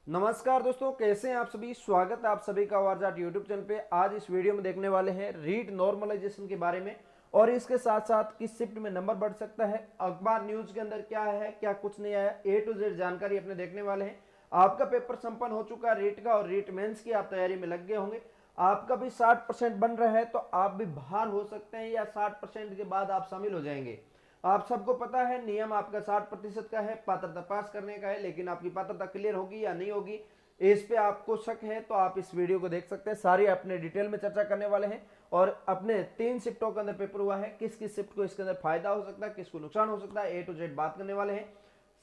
नमस्कार दोस्तों, कैसे हैं आप सभी। स्वागत है आप सभी का वारजाट यूट्यूब चैनल पे। आज इस वीडियो में देखने वाले हैं रीट नॉर्मलाइजेशन के बारे में और इसके साथ साथ किस शिफ्ट में नंबर बढ़ सकता है, अखबार न्यूज के अंदर क्या है, क्या कुछ नहीं आया, ए टू जेड जानकारी अपने देखने वाले हैं। आपका पेपर संपन्न हो चुका है रीट का और रीट मेंस की आप तैयारी में लग गए होंगे। आपका भी 60% बन रहा है तो आप भी बाहर हो सकते हैं या 60% के बाद आप शामिल हो जाएंगे। आप सबको पता है नियम आपका 60% का है, पात्रता पास करने का है, लेकिन आपकी पात्रता क्लियर होगी या नहीं होगी इस पे आपको शक है तो आप इस वीडियो को देख सकते हैं। सारी अपने डिटेल में चर्चा करने वाले हैं और अपने 3 शिफ्टों के अंदर पेपर हुआ है, किस किस शिफ्ट को इसके अंदर फायदा हो सकता है, किसको नुकसान हो सकता है, ए टू जेड बात करने वाले हैं।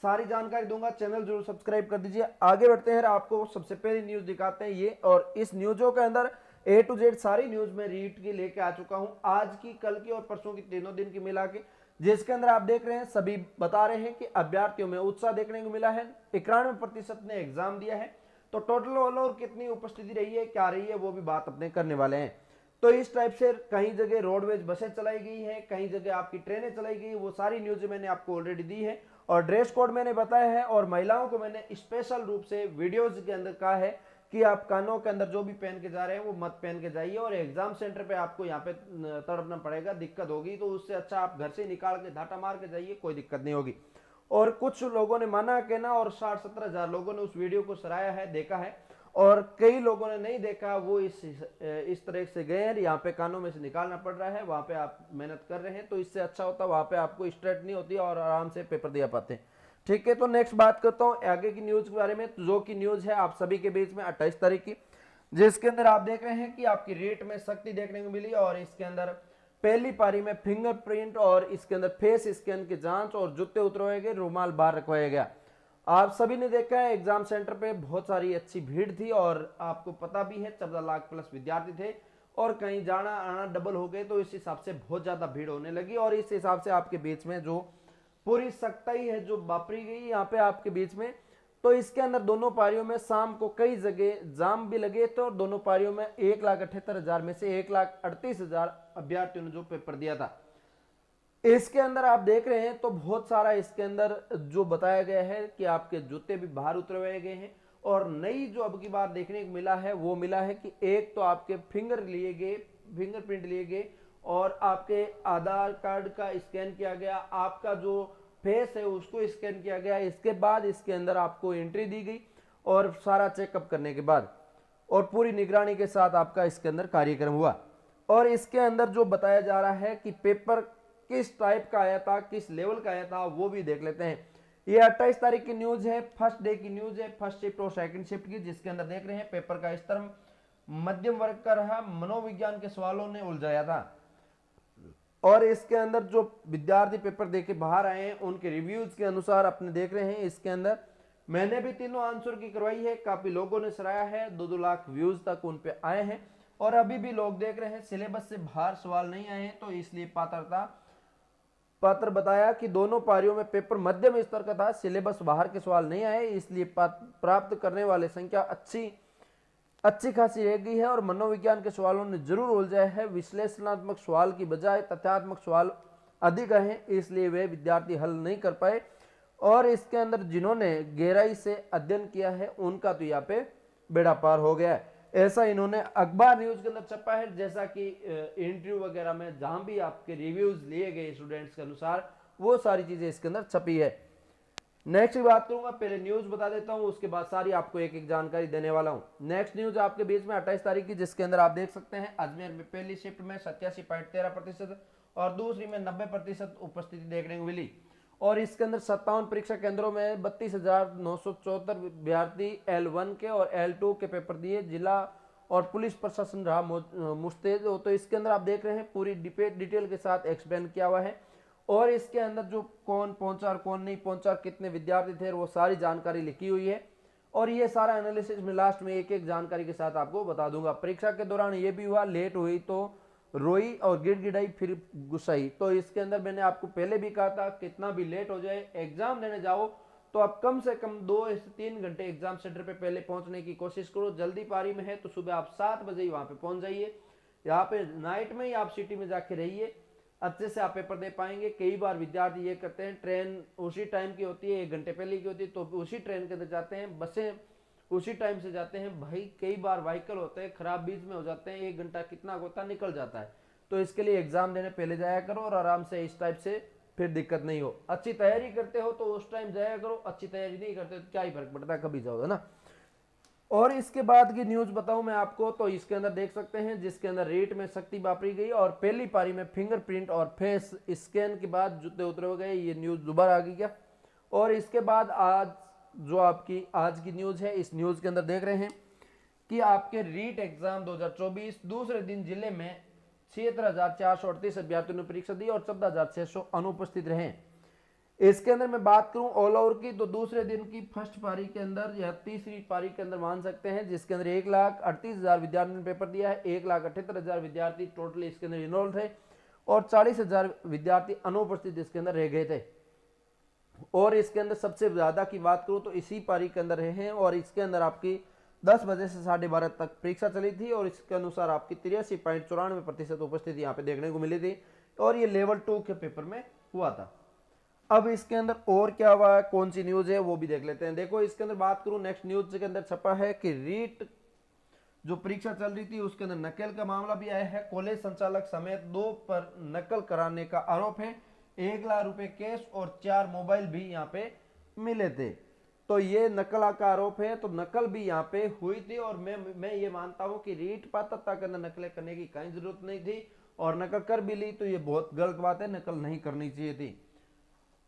सारी जानकारी दूंगा, चैनल जरूर सब्सक्राइब कर दीजिए। आगे बढ़ते हैं, आपको सबसे पहली न्यूज दिखाते हैं ये, और इस न्यूजों के अंदर ए टू जेड सारी न्यूज में रीट की लेके आ चुका हूं, आज की, कल की और परसों की, तीनों दिन की मिला के, जिसके अंदर आप देख रहे हैं सभी बता रहे हैं कि अभ्यर्थियों में उत्साह देखने को मिला है। 91% ने एग्जाम दिया है। तो टोटल ओवरऑल और कितनी उपस्थिति रही है, क्या रही है, वो भी बात अपने करने वाले हैं। तो इस टाइप से कहीं जगह रोडवेज बसें चलाई गई है, कहीं जगह आपकी ट्रेनें चलाई गई, वो सारी न्यूज मैंने आपको ऑलरेडी दी है और ड्रेस कोड मैंने बताया है। और महिलाओं को मैंने स्पेशल रूप से वीडियोज के अंदर कहा है कि आप कानों के अंदर जो भी पहन के जा रहे हैं वो मत पहन के जाइए, और एग्जाम सेंटर पे आपको यहाँ पे तड़पना पड़ेगा, दिक्कत होगी, तो उससे अच्छा आप घर से निकाल के धाटा मार के जाइए, कोई दिक्कत नहीं होगी। और कुछ लोगों ने माना कहना और 60-70 हजार लोगों ने उस वीडियो को सराहा है, देखा है, और कई लोगों ने नहीं देखा, वो इस तरह से गए हैं, यहाँ पे कानों में से निकालना पड़ रहा है, वहां पे आप मेहनत कर रहे हैं तो इससे अच्छा होता, वहां पे आपको स्ट्रेट नहीं होती और आराम से पेपर दिया पाते हैं। ठीक है, तो नेक्स्ट बात करता हूँ आगे की न्यूज के बारे में, जो की न्यूज है आप सभी के बीच में 28 तारीख की, जिसके अंदर आप देख रहे हैं कि आपकी रेट में सख्ती देखने को मिली और इसके अंदर पहली पारी में फिंगरप्रिंट और इसके अंदर फेस स्कैन की जांच और जूते उतरवाए गए, रुमाल बाहर रखवाया गया। आप सभी ने देखा है एग्जाम सेंटर पे बहुत सारी अच्छी भीड़ थी और आपको पता भी है 14 लाख प्लस विद्यार्थी थे और कहीं जाना आना डबल हो गए, तो इस हिसाब से बहुत ज्यादा भीड़ होने लगी और इस हिसाब से आपके बीच में जो पूरी सख्ताई है जो वापरी गई यहाँ पे आपके बीच में। तो इसके अंदर दोनों पारियों में शाम को कई जगह जाम भी लगे थे और दोनों पारियों में 1,78,000 में से 1,38,000 अभ्यर्थियों ने जो पेपर दिया था। इसके अंदर आप देख रहे हैं तो बहुत सारा इसके अंदर जो बताया गया है कि आपके जूते भी बाहर उतरवाए गए हैं। और नई जो अब की बार देखने को मिला है वो मिला है कि एक तो आपके फिंगरप्रिंट लिए गए और आपके आधार कार्ड का स्कैन किया गया, आपका जो फेस है उसको स्कैन किया गया, इसके बाद इसके अंदर आपको एंट्री दी गई और सारा चेकअप करने के बाद और पूरी निगरानी के साथ आपका इसके अंदर कार्यक्रम हुआ। और इसके अंदर जो बताया जा रहा है कि पेपर किस टाइप का आया था, किस लेवल का आया था, वो भी देख लेते हैं। ये 28 तारीख की न्यूज है, फर्स्ट डे की न्यूज है, फर्स्ट शिफ्ट और सेकंड शिफ्ट की, जिसके अंदर देख रहे हैं पेपर का स्तर मध्यम वर्ग का रहा, मनोविज्ञान के सवालों ने उलझाया था। और इसके अंदर जो विद्यार्थी पेपर देके बाहर आए हैं उनके रिव्यूज के अनुसार अपने देख रहे हैं, इसके अंदर मैंने भी तीनों आंसर की करवाई है, काफी लोगों ने सराहा है, 2-2 लाख व्यूज तक उन पे आए हैं और अभी भी लोग देख रहे हैं सिलेबस से बाहर सवाल नहीं आए हैं, तो इसलिए पात्रता पत्र बताया कि दोनों पारियों में पेपर मध्यम स्तर का था, सिलेबस बाहर के सवाल नहीं आए, इसलिए प्राप्त करने वाले संख्या अच्छी खासी रह गई है और मनोविज्ञान के सवालों ने जरूर उलझाया है। विश्लेषणात्मक सवाल की बजाय तथ्यात्मक सवाल अधिक हैं, इसलिए वे विद्यार्थी हल नहीं कर पाए। और इसके अंदर जिन्होंने गहराई से अध्ययन किया है उनका तो यहाँ पे बेड़ा पार हो गया है, ऐसा इन्होंने अखबार न्यूज के अंदर छपा है। जैसा कि इंटरव्यू वगैरह में जहां भी आपके रिव्यूज लिए गए स्टूडेंट्स के अनुसार, वो सारी चीजें इसके अंदर छपी है। नेक्स्ट बात करूंगा, पहले न्यूज बता देता हूं, उसके बाद सारी आपको एक एक जानकारी देने वाला हूं। नेक्स्ट न्यूज आपके बीच में 28 तारीख की, जिसके अंदर आप देख सकते हैं अजमेर में पहली शिफ्ट में 87.13% और दूसरी में 90% उपस्थिति देखने को मिली और इसके अंदर 57 परीक्षा केंद्रों में 32,974 विद्यार्थी L1 के और L2 के पेपर दिए। जिला और पुलिस प्रशासन रहा मुस्तैद। तो इसके अंदर आप देख रहे हैं पूरी डिटेल के साथ एक्सप्लेन किया हुआ है और इसके अंदर जो कौन पहुंचा और कौन नहीं पहुंचा, कितने विद्यार्थी थे, वो सारी जानकारी लिखी हुई है और ये सारा एनालिसिस में लास्ट में एक एक जानकारी के साथ आपको बता दूंगा। परीक्षा के दौरान ये भी हुआ, लेट हुई तो रोई और गिड़गिड़ाई फिर गुस्साई। तो इसके अंदर मैंने आपको पहले भी कहा था कितना भी लेट हो जाए एग्जाम देने जाओ तो आप कम से कम 2 से 3 घंटे एग्जाम सेंटर पे पहले पहुंचने की कोशिश करो। जल्दी पारी में है तो सुबह आप 7 बजे ही वहां पे पहुंच जाइए, यहाँ पे नाइट में ही आप सिटी में जाके रहिए, अच्छे से आप पेपर दे पाएंगे। कई बार विद्यार्थी ये करते हैं, ट्रेन उसी टाइम की होती है, 1 घंटे पहले की होती है, तो उसी ट्रेन के अंदर जाते हैं, बसें उसी टाइम से जाते हैं। भाई कई बार व्हीकल होते हैं खराब, बीच में हो जाते हैं, 1 घंटा कितना होता निकल जाता है। तो इसके लिए एग्जाम देने पहले जाया करो और आराम से इस टाइप से, फिर दिक्कत नहीं हो। अच्छी तैयारी करते हो तो उस टाइम जाया करो, अच्छी तैयारी नहीं करते तो क्या ही फर्क पड़ता है, कभी जाओ, है ना। और इसके बाद की न्यूज बताऊं मैं आपको, तो इसके अंदर देख सकते हैं जिसके अंदर रेट में सख्ती वापरी गई और पहली पारी में फिंगरप्रिंट और फेस स्कैन के बाद जूते उतरे हो गए, ये न्यूज दोबारा आ गई क्या। और इसके बाद आज जो आपकी आज की न्यूज है, इस न्यूज के अंदर देख रहे हैं कि आपके रीट एग्जाम 2024 दूसरे दिन जिले में 76,438 अभ्यर्थियों ने परीक्षा दी और 14,600 अनुपस्थित रहे। इसके अंदर मैं बात करूं ऑल ओवर की, तो दूसरे दिन की फर्स्ट पारी के अंदर या तीसरी पारी के अंदर मान सकते हैं, जिसके अंदर 1,38,000 विद्यार्थियों ने पेपर दिया है। 1,78,000 विद्यार्थी टोटल इसके अंदर इनरोल थे और 40,000 विद्यार्थी अनुपस्थित इसके अंदर रह गए थे। और इसके अंदर सबसे ज्यादा की बात करूं तो इसी पारी के अंदर रहे हैं और इसके अंदर आपकी 10 बजे से 12:30 तक परीक्षा चली थी और इसके अनुसार आपकी 83.94% उपस्थिति यहाँ पे देखने को मिली थी और ये लेवल 2 के पेपर में हुआ था। अब इसके अंदर और क्या हुआ है, कौन सी न्यूज है वो भी देख लेते हैं। देखो इसके अंदर बात करूं, नेक्स्ट न्यूज के अंदर छपा है कि रीट जो परीक्षा चल रही थी उसके अंदर नकल का मामला भी आया है। कॉलेज संचालक समेत 2 पर नकल कराने का आरोप है। 1 लाख रुपए कैश और 4 मोबाइल भी यहाँ पे मिले थे। तो ये नकल का आरोप है, तो नकल भी यहाँ पे हुई थी और मैं ये मानता हूँ कि रीट पात्रता के अंदर नकलें करने की कहीं जरूरत नहीं थी और नकल कर भी ली तो ये बहुत गलत बात है, नकल नहीं करनी चाहिए थी।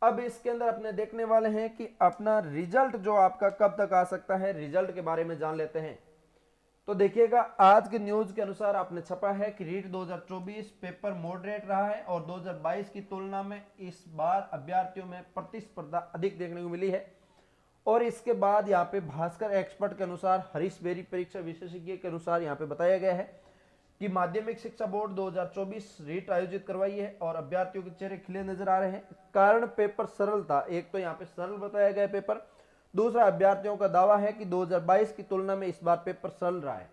अब इसके अंदर अपने देखने वाले हैं कि अपना रिजल्ट जो आपका कब तक आ सकता है, रिजल्ट के बारे में जान लेते हैं। तो देखिएगा आज के न्यूज के अनुसार आपने छपा है कि रीट 2024 पेपर मॉडरेट रहा है और 2022 की तुलना में इस बार अभ्यर्थियों में प्रतिस्पर्धा अधिक देखने को मिली है। और इसके बाद यहाँ पे भास्कर एक्सपर्ट के अनुसार, हरीश बेरी परीक्षा विशेषज्ञ के अनुसार यहाँ पे बताया गया है कि माध्यमिक शिक्षा बोर्ड 2024 रीट आयोजित करवाई है और अभ्यर्थियों के चेहरे खिले नजर आ रहे हैं। कारण पेपर सरल था, एक तो यहाँ पे सरल बताया गया पेपर, दूसरा अभ्यर्थियों का दावा है कि 2022 की तुलना में इस बार पेपर सरल रहा है।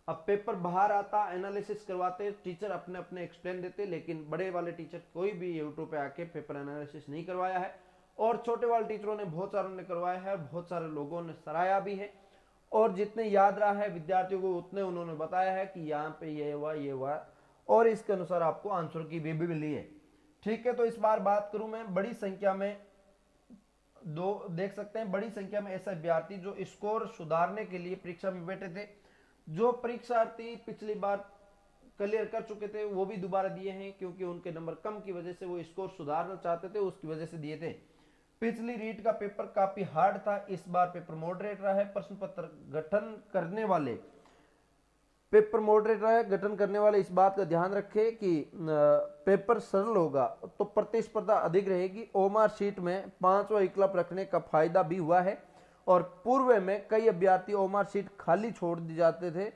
अब पेपर बाहर आता, एनालिसिस करवाते, टीचर अपने अपने एक्सप्लेन देते, लेकिन बड़े वाले टीचर कोई भी यूट्यूब पे आके पेपर एनालिसिस नहीं करवाया है और छोटे वाले टीचरों ने बहुत सारों ने करवाया है और बहुत सारे लोगों ने सराहा भी है और जितने याद रहा है विद्यार्थियों को उतने उन्होंने बताया है कि यहाँ पे ये हुआ और इसके अनुसार आपको आंसर की भी मिली है। ठीक है, तो इस बार बात करूं मैं, बड़ी संख्या में देख सकते हैं बड़ी संख्या में ऐसे विद्यार्थी जो स्कोर सुधारने के लिए परीक्षा में बैठे थे। जो परीक्षार्थी पिछली बार क्लियर कर चुके थे वो भी दोबारा दिए हैं क्योंकि उनके नंबर कम की वजह से वो स्कोर सुधारना चाहते थे, उसकी वजह से दिए थे। पिछली रीट का पेपर काफी हार्ड था, इस बार पेपर मॉडरेट रहा है। प्रश्न पत्र गठन करने वाले इस बात का ध्यान रखें कि पेपर सरल होगा तो प्रतिस्पर्धा अधिक रहेगी। ओमार शीट में 5वां विकल्प रखने का फायदा भी हुआ है और पूर्व में कई अभ्यर्थी ओमार शीट खाली छोड़ दी जाते थे,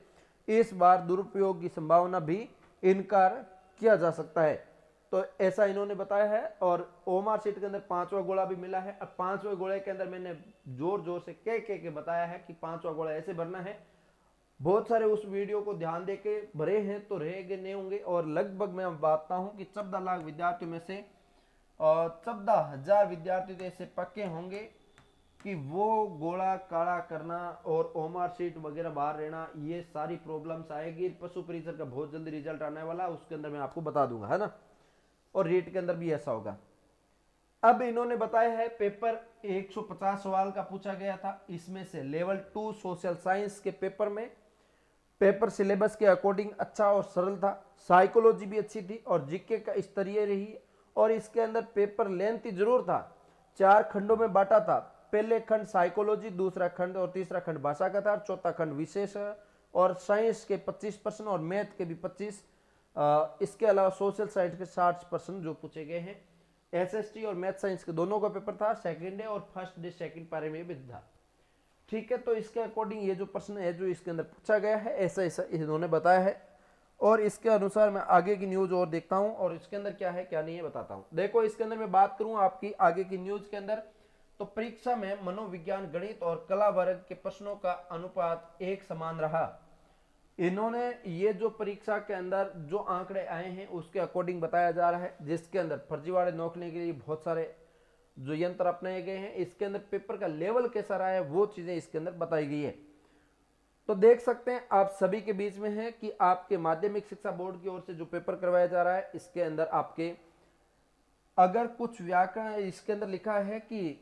इस बार दुरुपयोग की संभावना भी इनकार किया जा सकता है। तो ऐसा इन्होंने बताया है और ओमार शीट के अंदर 5वां गोला भी मिला है। अब 5वें गोले के अंदर मैंने जोर जोर से कह के बताया है कि 5वां गोला ऐसे भरना है। बहुत सारे उस वीडियो को ध्यान देके भरे हैं तो रहेंगे नहीं होंगे और लगभग मैं बताता हूं कि 14 लाख विद्यार्थियों में से 14,000 विद्यार्थी तो ऐसे पक्के होंगे कि वो गोला काला करना और ओमार शीट वगैरह बाहर रहना, ये सारी प्रॉब्लम्स आएगी। पशु परिसर का बहुत जल्दी रिजल्ट आने वाला, उसके अंदर मैं आपको बता दूंगा, है ना। और रीट के अंदर भी ऐसा होगा। अब इन्होंने बताया है पेपर 150 सवाल का पूछा गया था, इसमें से लेवल 2 सोशल साइंस के पेपर में पेपर सिलेबस के अकॉर्डिंग अच्छा और सरल था। साइकोलॉजी भी अच्छी थी और जीके का स्तरीय रही और इसके अंदर पेपर लेंथी जरूर था, 4 खंडों में बांटा था। पहले खंड साइकोलॉजी, दूसरा खंड और तीसरा खंड भाषा का था, चौथा खंड विशेष और साइंस के 25% और मैथ के भी 25। इसके अलावा सोशल साइंस के 60% जो पूछे गए हैं। एसएसटी और मैथ साइंस के दोनों का पेपर था, सेकंड डे और फर्स्ट डे सेकंड पारे में भी था। ठीक है, तो इसके अकॉर्डिंग ये जो प्रश्न है जो इसके अंदर पूछा गया है ऐसा ऐसा इन्होंने बताया है और इसके अनुसार मैं आगे की न्यूज और देखता हूं और इसके अंदर क्या है क्या नहीं है बताता हूं। देखो इसके अंदर मैं बात करूं आपकी आगे की न्यूज के अंदर, तो परीक्षा में मनोविज्ञान, गणित और कला वर्ग के प्रश्नों का अनुपात एक समान रहा। इन्होंने ये जो परीक्षा के अंदर जो आंकड़े आए हैं उसके अकॉर्डिंग बताया जा रहा है, जिसके अंदर फर्जीवाड़े नौकरी के लिए बहुत सारे जो यंत्र अपनाए गए हैं, इसके अंदर पेपर का लेवल कैसा रहा है, वो चीजें इसके अंदर बताई गई है। तो देख सकते हैं आप सभी के बीच में है कि आपके माध्यमिक शिक्षा बोर्ड की ओर से जो पेपर करवाया जा रहा है, इसके अंदर आपके अगर कुछ व्याकरण इसके अंदर लिखा है कि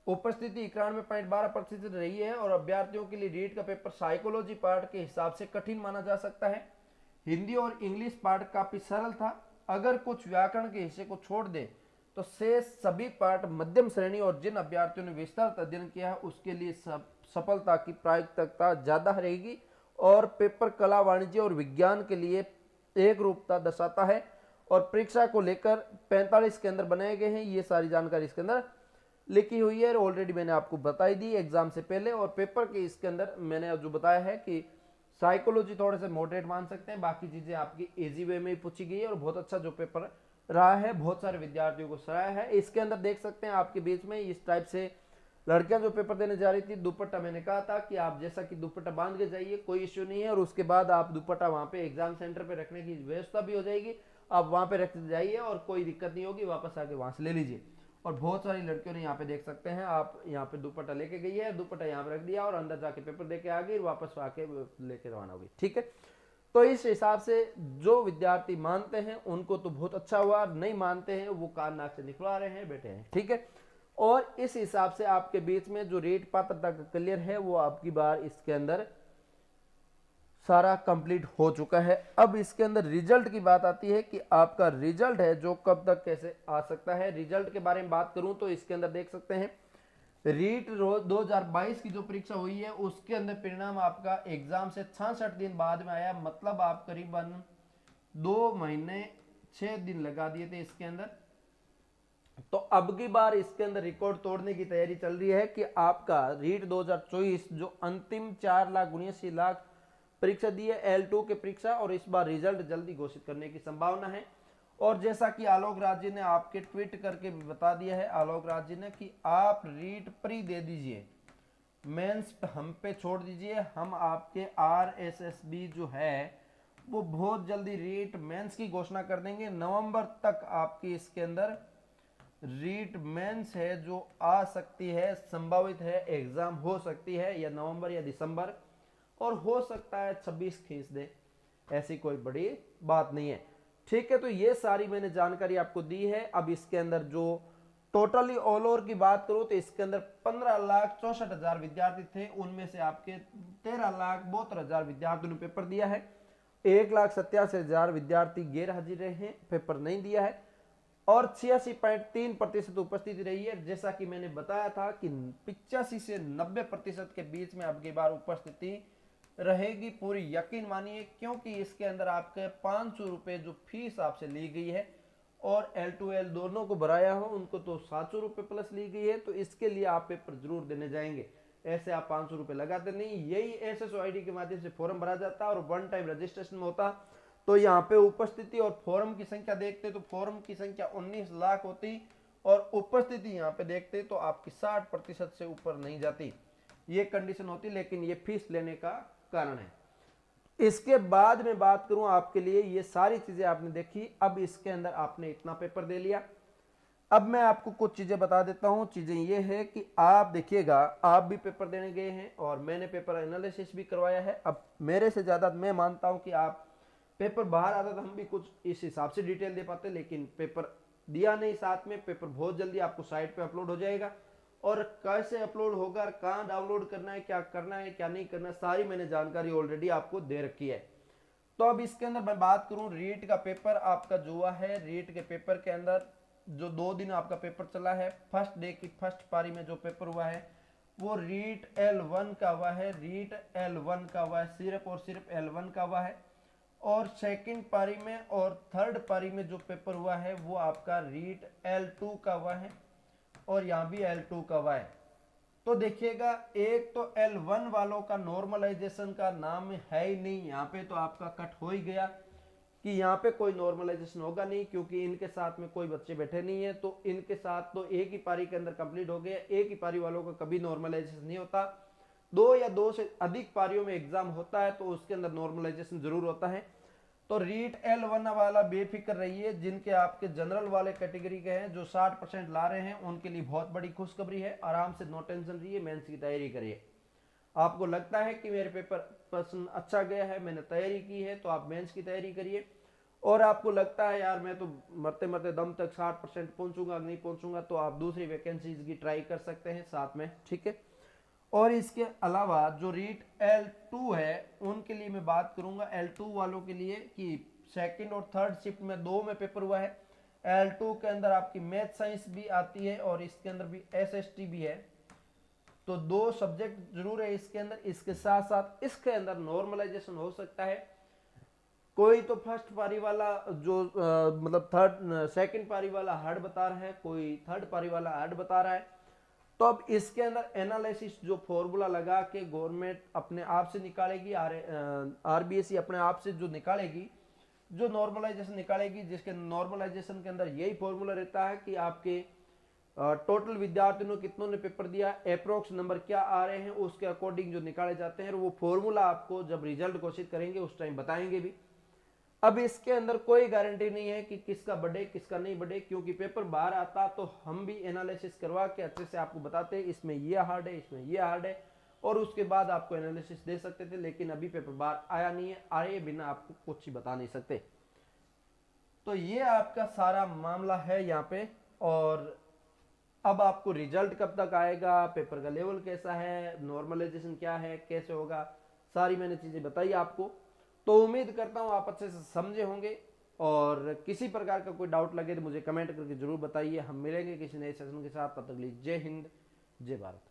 उपस्थिति 91.12% रही है और अभ्यर्थियों के लिए रीट का पेपर साइकोलॉजी पार्ट के हिसाब से कठिन माना जा सकता है। हिंदी और इंग्लिश पार्ट काफी सरल था। अगर कुछ व्याकरण के हिस्से को छोड़ दे तो शेष सभी पार्ट मध्यम श्रेणी और जिन अभ्यर्थियों ने विस्तृत अध्ययन किया है उसके लिए सफलता की प्रायिकता ज्यादा रहेगी। और पेपर कला, वाणिज्य और विज्ञान के लिए एक रूपता दर्शाता है और परीक्षा को लेकर 45 केंद्र बनाए गए हैं। ये सारी जानकारी इसके अंदर लिखी हुई है, ऑलरेडी मैंने आपको बताई दी एग्जाम से पहले। और पेपर के इसके अंदर मैंने जो बताया है कि साइकोलॉजी थोड़े से मॉडरेट मान सकते हैं, बाकी चीजें आपकी इजी वे में ही पूछी गई है और बहुत अच्छा जो पेपर रहा है, बहुत सारे विद्यार्थियों को सराहा है। इसके अंदर देख सकते हैं आपके बीच में इस टाइप से लड़कियां जो पेपर देने जा रही थी, दुपट्टा मैंने कहा था कि आप जैसा कि दुपट्टा बांध के जाइए, कोई इश्यू नहीं है। और उसके बाद आप दुपट्टा वहां पे एग्जाम सेंटर पे रखने की व्यवस्था भी हो जाएगी, आप वहां पे रख जाइए और कोई दिक्कत नहीं होगी, वापस आके वहां से ले लीजिए। और बहुत सारी लड़कियों ने यहाँ पे देख सकते हैं आप यहाँ पे दुपट्टा लेके गई है, दुपट्टा यहाँ पे रख दिया और अंदर जाके पेपर देके आ गई, वापस आके लेके रवाना होगी। ठीक है, तो इस हिसाब से जो विद्यार्थी मानते हैं उनको तो बहुत अच्छा हुआ, नहीं मानते हैं वो कान नाक से निकलवा रहे हैं बैठे हैं। ठीक है, और इस हिसाब से आपके बीच में जो रेट पात्रता का क्लियर है वो आपकी बार इसके अंदर सारा कंप्लीट हो चुका है। अब इसके अंदर रिजल्ट की बात आती है कि आपका रिजल्ट है जो कब तक कैसे आ सकता है। रिजल्ट के बारे में बात करूं तो इसके अंदर देख सकते हैं रीट 2022 की जो परीक्षा हुई है उसके अंदर परिणाम आपका एग्जाम से 66 दिन बाद में आया, मतलब आप करीबन 2 महीने 6 दिन लगा दिए थे इसके अंदर। तो अब की बार इसके अंदर रिकॉर्ड तोड़ने की तैयारी चल रही है कि आपका रीट 2024 जो अंतिम 4,79,00,000 परीक्षा दी है L2 के परीक्षा, और इस बार रिजल्ट जल्दी घोषित करने की संभावना है। और जैसा कि आलोक राज जी ने आपके ट्वीट करके भी बता दिया है, आलोक राज जी ने, कि आप रीट प्री दे दीजिए, मेंस हम पे छोड़ दीजिए, हम आपके RSSB जो है वो बहुत जल्दी रीट मेंस की घोषणा कर देंगे। नवंबर तक आपकी इसके अंदर रीट मेंस है जो आ सकती है, संभावित है, एग्जाम हो सकती है या नवंबर या दिसंबर, और हो सकता है 26 खींच दे, ऐसी कोई बड़ी बात नहीं है। ठीक है, तो ये सारी मैंने जानकारी आपको दी है। अब इसके अंदर जो टोटली ऑल ओवर की बात करूं तो इसके अंदर 15,64,000 विद्यार्थी थे, उनमें से आपके 13,72,000 विद्यार्थियों ने पेपर दिया है, 1,87,000 विद्यार्थी गैर हाजिर रहे हैं, पेपर नहीं दिया है, और 86.3% उपस्थिति रही है। जैसा कि मैंने बताया था कि 85 से 90% के बीच में अब की बार उपस्थिति रहेगी, पूरी यकीन मानिए, क्योंकि इसके अंदर आपके 500 रुपए जो फीस आपसे ली गई है और L2L दोनों को भराया हो उनको तो 700 रुपए प्लस ली गई है, तो इसके लिए आप पेपर जरूर देने जाएंगे। ऐसे आप 500 रुपए लगाते नहीं, यही SSOID के माध्यम से फॉर्म भरा जाता और वन टाइम रजिस्ट्रेशन में होता। तो यहाँ पे उपस्थिति और फॉर्म की संख्या देखते तो फॉर्म की संख्या 19 लाख होती और उपस्थिति यहाँ पे देखते तो आपकी 60% से ऊपर नहीं जाती, ये कंडीशन होती, लेकिन ये फीस लेने का कारण है। इसके बाद में बात करूं आपके लिए, ये सारी चीजें आपने देखी, अब इसके अंदर आपने इतना पेपर दे लिया। अब मैं आपको कुछ चीजें बता देता हूं। चीजें ये है कि आप देखिएगा, आप भी पेपर देने गए हैं और मैंने पेपर एनालिसिस भी करवाया है। अब मेरे से ज्यादा मैं मानता हूं कि आप पेपर बाहर आता तो हम भी कुछ इस हिसाब से डिटेल दे पाते, लेकिन पेपर दिया नहीं साथ में। पेपर बहुत जल्दी आपको साइट पे अपलोड हो जाएगा, और कैसे अपलोड होगा, कहाँ डाउनलोड करना है, क्या नहीं करना, सारी मैंने जानकारी ऑलरेडी आपको दे रखी है। तो अब इसके अंदर मैं बात करूं, रीट का पेपर आपका जो हुआ है, रीट के पेपर के अंदर जो 2 दिन आपका पेपर चला है, फर्स्ट डे की फर्स्ट पारी में जो पेपर हुआ है वो रीट L1 का हुआ है, रीट L1 का हुआ है, सिर्फ और सिर्फ L1 का हुआ है। और सेकंड पारी में और थर्ड पारी में जो पेपर हुआ है वो आपका रीट L2 का हुआ है, और यहाँ भी L2 का हुआ है। तो देखिएगा, एक तो L1 वालों का नॉर्मलाइजेशन का नाम है ही नहीं, यहाँ पे तो आपका कट हो ही गया कि यहाँ पे कोई नॉर्मलाइजेशन होगा नहीं, क्योंकि इनके साथ में कोई बच्चे बैठे नहीं है, तो इनके साथ तो एक ही पारी के अंदर कंप्लीट हो गया। एक ही पारी वालों का कभी नॉर्मलाइजेशन नहीं होता, 2 या 2 से अधिक पारियों में एग्जाम होता है तो उसके अंदर नॉर्मलाइजेशन जरूर होता है। तो रीट L1 वाला बेफिक्र रहिए, जिनके आपके जनरल वाले कैटेगरी के हैं जो 60% ला रहे हैं उनके लिए बहुत बड़ी खुशखबरी है। आराम से नो टेंशन रहिए, मेंस की तैयारी करिए। आपको लगता है कि मेरे पेपर प्रश्न अच्छा गया है, मैंने तैयारी की है, तो आप मेंस की तैयारी करिए। और आपको लगता है यार मैं तो मरते मरते दम तक 60% पहुंचूंगा नहीं पहुंचूंगा, तो आप दूसरी वैकेंसीज की ट्राई कर सकते हैं साथ में, ठीक है। और इसके अलावा जो रीट L2 है उनके लिए मैं बात करूंगा, L2 वालों के लिए कि सेकंड और थर्ड शिफ्ट में दो में पेपर हुआ है। L2 के अंदर आपकी मैथ साइंस भी आती है और इसके अंदर भी SST भी है, तो दो सब्जेक्ट जरूर है इसके अंदर। इसके साथ साथ इसके अंदर नॉर्मलाइजेशन हो सकता है। कोई तो फर्स्ट पारी वाला जो मतलब थर्ड सेकंड पारी वाला हार्ड बता रहा है, कोई थर्ड पारी वाला हार्ड बता रहा है। तो अब इसके अंदर एनालिसिस जो फॉर्मूला लगा के गवर्नमेंट अपने आप से निकालेगी, RBSE अपने आप से जो निकालेगी, जो नॉर्मलाइजेशन निकालेगी, जिसके नॉर्मलाइजेशन के अंदर यही फॉर्मूला रहता है कि आपके टोटल विद्यार्थियों ने कितनों ने पेपर दिया, अप्रोक्स नंबर क्या आ रहे हैं, उसके अकॉर्डिंग जो निकाले जाते हैं। वो फॉर्मूला आपको जब रिजल्ट घोषित करेंगे उस टाइम बताएंगे भी। अब इसके अंदर कोई गारंटी नहीं है कि किसका बढ़े किसका नहीं बढ़े, क्योंकि पेपर बाहर आता तो हम भी एनालिसिस करवा के अच्छे से आपको बताते इसमें ये हार्ड है, इसमें ये हार्ड है, और उसके बाद आपको एनालिसिस दे सकते थे। लेकिन अभी पेपर बाहर आया नहीं है, आए बिना आपको कुछ ही बता नहीं सकते। तो ये आपका सारा मामला है यहाँ पे। और अब आपको रिजल्ट कब तक आएगा, पेपर का लेवल कैसा है, नॉर्मलाइजेशन क्या है, कैसे होगा, सारी मैंने चीजें बताई आपको। तो उम्मीद करता हूं आप अच्छे से समझे होंगे। और किसी प्रकार का कोई डाउट लगे तो मुझे कमेंट करके जरूर बताइए। हम मिलेंगे किसी नए सेशन के साथ, तब तक के लिए जय हिंद, जय भारत।